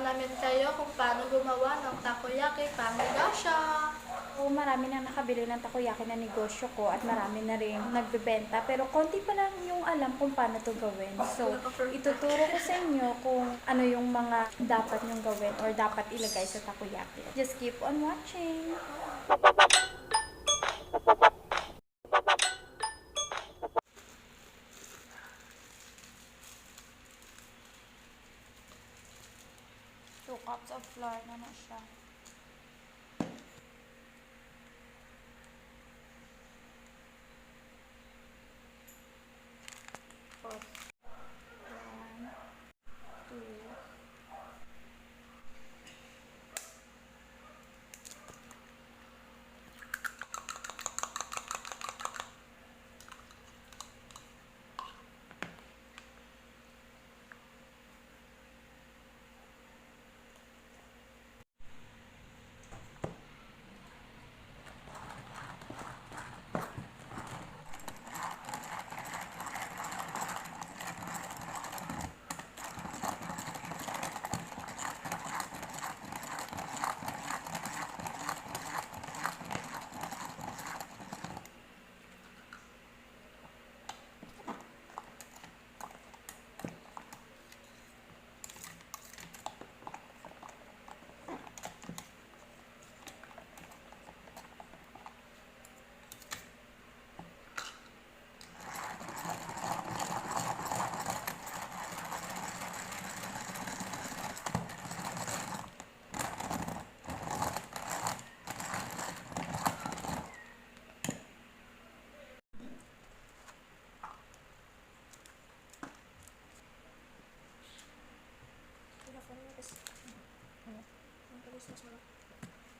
namin kayo kung paano gumawa ng takoyaki panghigasya. So, marami na nakabili ng takoyaki na negosyo ko at marami na rin nagbebenta. Pero konti pa lang yung alam kung paano to gawin. So, ituturo ko sa inyo kung ano yung mga dapat nyong gawin or dapat ilagay sa takoyaki. Just keep on watching! 2 cups of flour na siya. Tapos, 1, 2,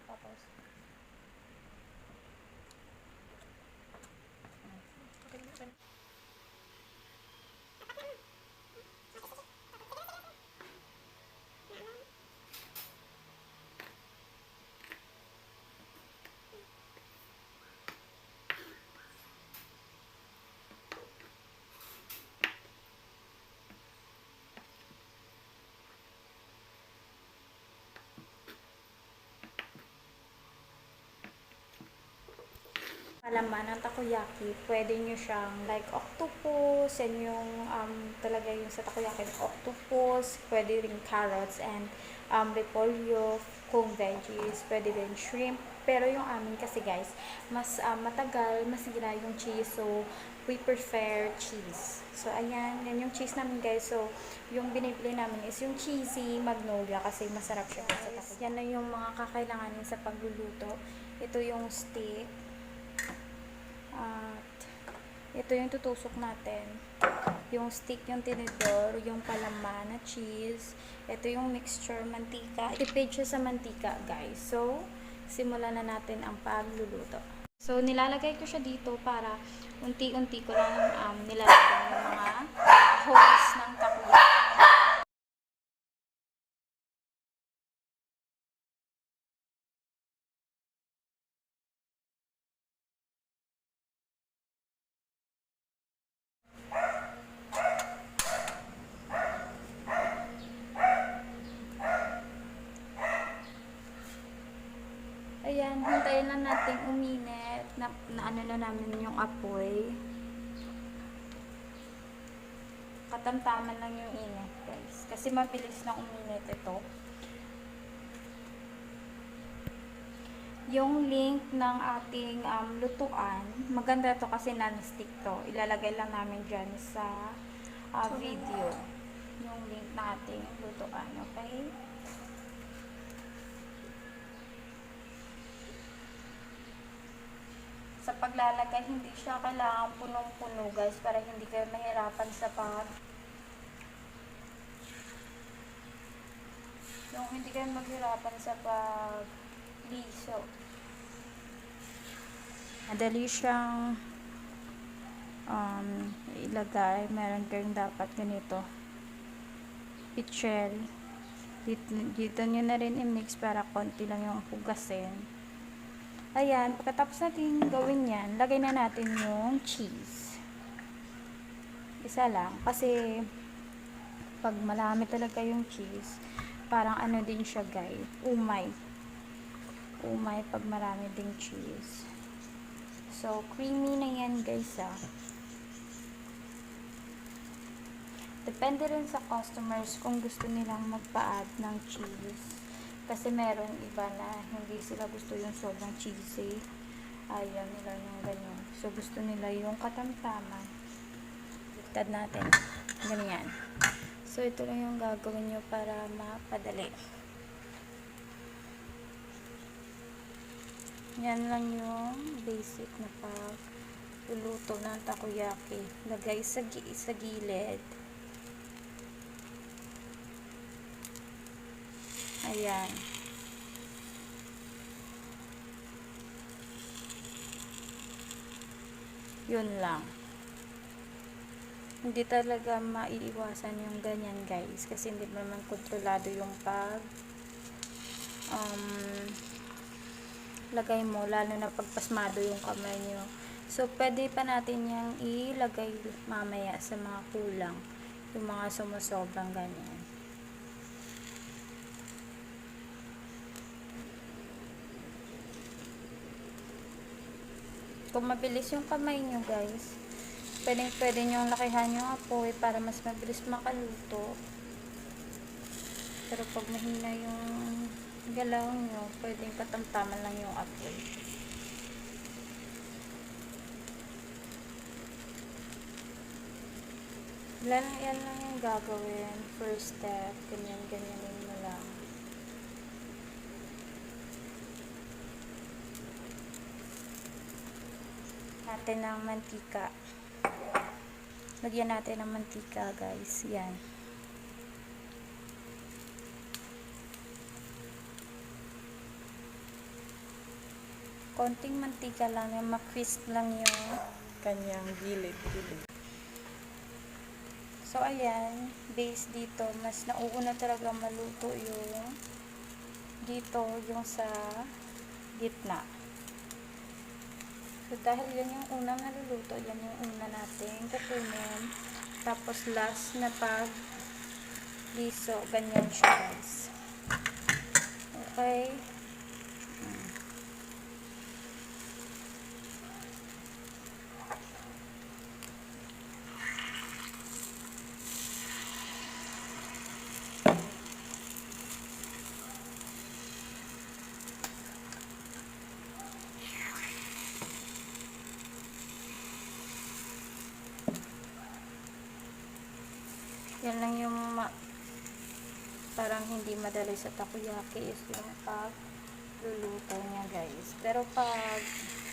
tapos, palaman ng takoyaki, pwede nyo siyang like octopus, yan yung talaga yung sa takoyaki, octopus, pwede rin carrots and repolyo, kung veggies, pwede rin shrimp. Pero yung amin kasi guys, mas matagal, masira yung cheese, so we prefer cheese. So ayan, yan yung cheese namin guys. So yung binibili namin is yung cheesy magnolia kasi masarap siya guys sa takoyaki. Yan na yung mga kakailanganin sa pagluluto. Ito yung steak. At ito yung tutusok natin. Yung stick, yung tinidor, yung palaman na cheese. Ito yung mixture, mantika. Tipid siya sa mantika, guys. So, simulan na natin ang pagluluto. So, nilalagay ko siya dito para unti-unti ko lang nilalagay yung mga holes ng takoyaki. Ayan, hintayin lang natin uminit na ano na namin yung apoy. Katamtaman lang yung init, guys. Kasi mabilis na uminit ito. Yung link ng ating lutuan, maganda to kasi non-stick to. Ilalagay lang namin dyan sa video. Yung link ng ating lutuan, okay? Sa paglalagay, hindi siya kailangan punong-puno guys para hindi kayo mahirapan sa hindi kayo maghirapan sa pagliso. Madali siyang ilagay. Meron kayong dapat ganito. Pichel. Dito nyo na rin i-mix para konti lang yung hugasin. Ayan, pagkatapos natin gawin yan, lagay na natin yung cheese. Isa lang. Kasi, pag malami talaga yung cheese, Parang ano din siya guys, umay. Umay pag marami ding cheese. So, creamy na yan guys Depende rin sa customers kung gusto nilang magpa-add ng cheese. Kasi meron iba na hindi sila gusto yung sobrang cheesy. Ayaw nila yung ganyan. So, gusto nila yung katamtaman. Baliktad natin. Ganyan. So, ito lang yung gagawin nyo para mapadali. Yan lang yung basic na pagluluto ng takoyaki. Lagay sa gilid. Ayan. Yun lang. Hindi talaga maiiwasan yung ganyan guys. Kasi hindi naman kontrolado yung lagay mo, lalo na pagpasmado yung kamay nyo. So, pwede pa natin yung ilagay mamaya sa mga kulang. Yung mga sumusobrang ganyan. Kung mabilis yung kamay nyo guys, pwede nyo lakihan yung apoy para mas mabilis makaluto. Pero pag mahina yung galaw nyo, pwedeng katamtaman lang yung apoy. Yan lang yung gagawin. First step, ganyan-ganyanin mo lang. Natin ng mantika. Lagyan natin ng mantika guys. Yan. Konting mantika lang, yung ma-crisp lang yung kanyang gilid. So, ayan, base dito, mas nauuna talaga maluto yung dito, yung sa gitna. So, dahil yan yung unang naluluto, yan yung una natin kukunin. Tapos, last na pag liso, ganyan siya guys. Okay. Yan lang yung parang hindi madali sa takoyaki is yung pagluluto niya guys. Pero pag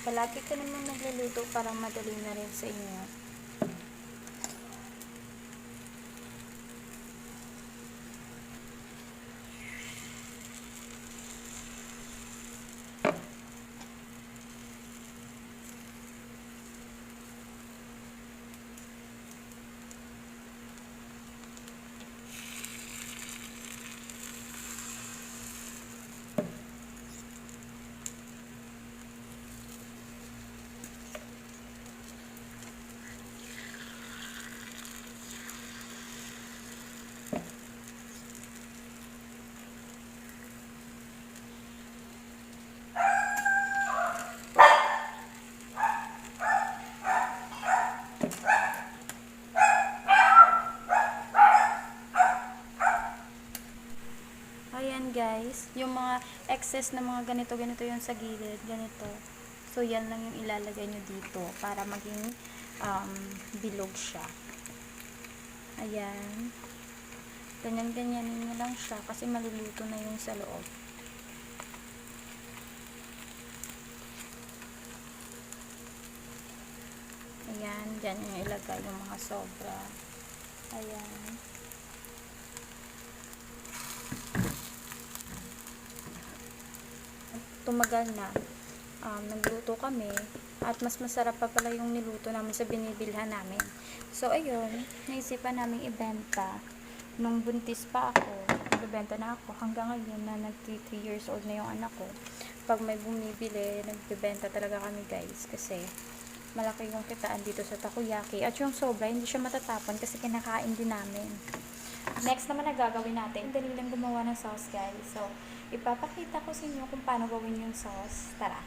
palagi ka naman nagluluto, parang madali na rin sa inyo. Ayan guys, yung mga excess na mga ganito yung sa gilid, ganito. So, yan lang yung ilalagay nyo dito para maging bilog siya. Ayan. Ganyan-ganyanin nyo lang siya kasi maluluto na yung sa loob. Ayan, dyan yung ilagay yung mga sobra. Ayan. Tumagal na. Nagluto kami at mas masarap pa pala yung niluto namin sa binibilhan namin. So, ayun, naisipan namin ibenta. Nung buntis pa ako, nagbebenta na ako hanggang ngayon na nag-3 years old na yung anak ko. Pag may bumibili, nagbebenta talaga kami guys kasi malaki yung kitaan dito sa takoyaki. At yung sobra, hindi siya matatapon kasi kinakain din namin. Next naman na gagawin natin, dali lang gumawa ng sauce guys. So, ipapakita ko sa inyo kung paano gawin yung sauce. Tara!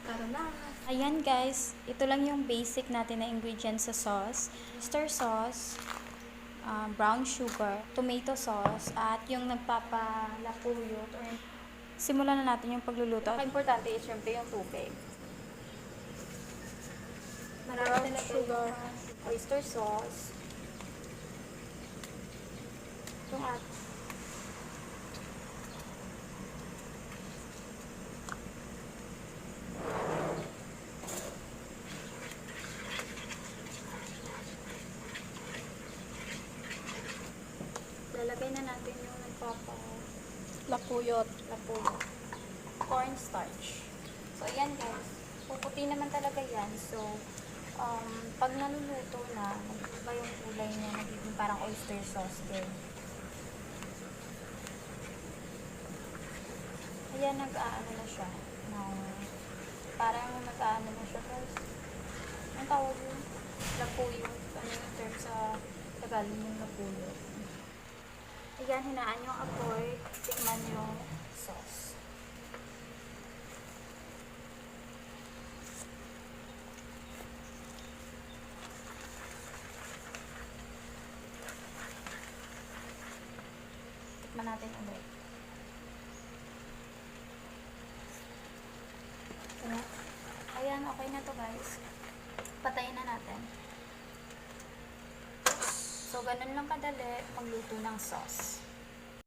Tara na. Ayan guys, ito lang yung basic natin na ingredients sa sauce. Oyster sauce, brown sugar, tomato sauce, at yung nagpapalapuyot. Simulan na natin yung pagluluto. Ang importante is syempre yung tubig. Marami na sugar, oyster sauce, itong lalagay na natin yung Lapuyot. lapuyot. Cornstarch. So, ayan guys. Puputi naman talaga yan. So, pag naluluto na, nag-iba yung kulay niya, nagiging parang oyster sauce din. Ayan, nag-aano na siya. Parang nag-aano na siya guys. Ang tawag yun? Lapuyot. Ano yung term sa Tagalog yung lapuyot? Ayan, hinaan yung apoy. Tikman yung sauce. Tikman natin ulit. Ayan, okay na to guys. Patayin na natin. So, ganun lang kadali magluto ng sauce.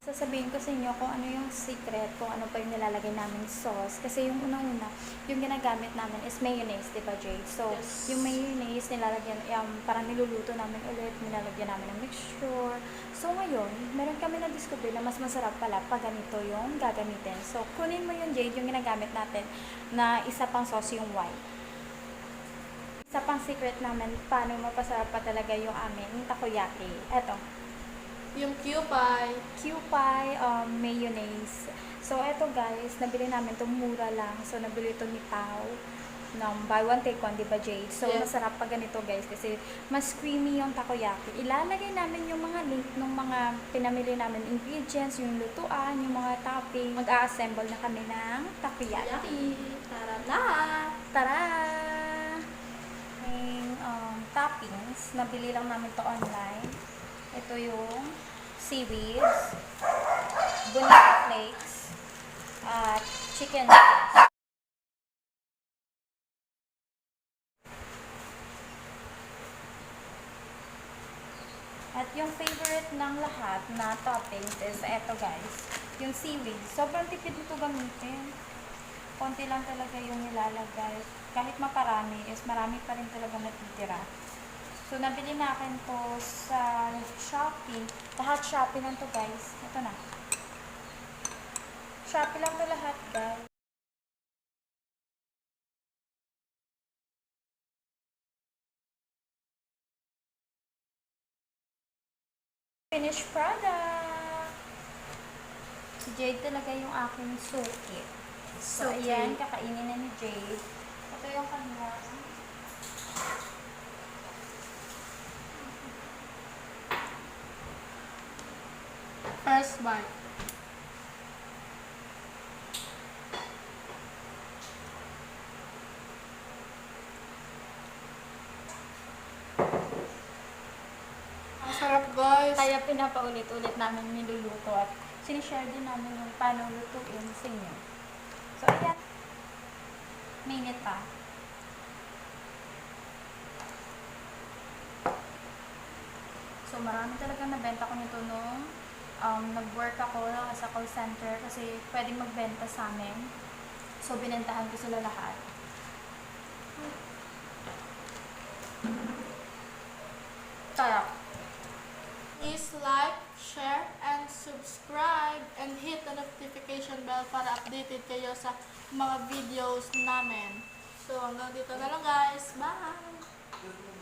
Sasabihin ko sa inyo kung ano yung secret, kung ano pa yung nilalagay namin sauce. Kasi yung unang-una, yung ginagamit namin is mayonnaise, diba Jade? So, Yes. yung mayonnaise, nilalagyan, parang niluluto namin ulit, nilalagyan namin ng mixture. So, ngayon, meron kami na-discover na mas masarap pala pag ganito yung gagamitin. So, kunin mo yung Jade, yung ginagamit natin, na isa pang sauce yung white. Isa pang secret namin, paano mapasarap pa talaga yung aming takoyaki. Eto, Yung Q-pie. Q-pie, mayonnaise. So, eto guys, nabili namin ito mura lang. So, nabili ito ni Pao ng buy one take one, di ba Jade? So, Yes. masarap pa ganito guys kasi mas creamy yung takoyaki. Ilalagay namin yung mga link ng mga pinamili namin ingredients, yung lutuan, yung mga topping. Mag-a-assemble na kami ng takoyaki. Yaki. Tara na. Tara! Yung toppings, nabili lang namin to online. Ito yung seaweeds, bonito flakes, at chicken flakes. At yung favorite ng lahat na toppings is eto guys, yung seaweed. Sobrang tipid ito gamitin. Konti lang talaga yung nilalagay. Kahit maparami is marami pa rin talaga natitira. So, nabili na akin to sa Shopee. Lahat Shopee lang to guys. Ito na. Shopee lang to lahat guys. Finished product! Si Jade talaga yung aking suki. So, Suki. ayan, kakainin na ni Jade. Ito yung kanya. First bite. Ang sarap guys. Kaya pinapaulit-ulit namin niluluto at sinishare din namin yung paano lutuin sa inyo. So, ayan. Minute pa. So, marami talaga nabenta ko nito nung nag-work ako sa call center kasi pwedeng magbenta sa amin. So, binentahan ko sila lahat. Kaya, Please like, share, and subscribe and hit the notification bell para updated kayo sa mga videos namin. So, hanggang dito na lang guys. Bye!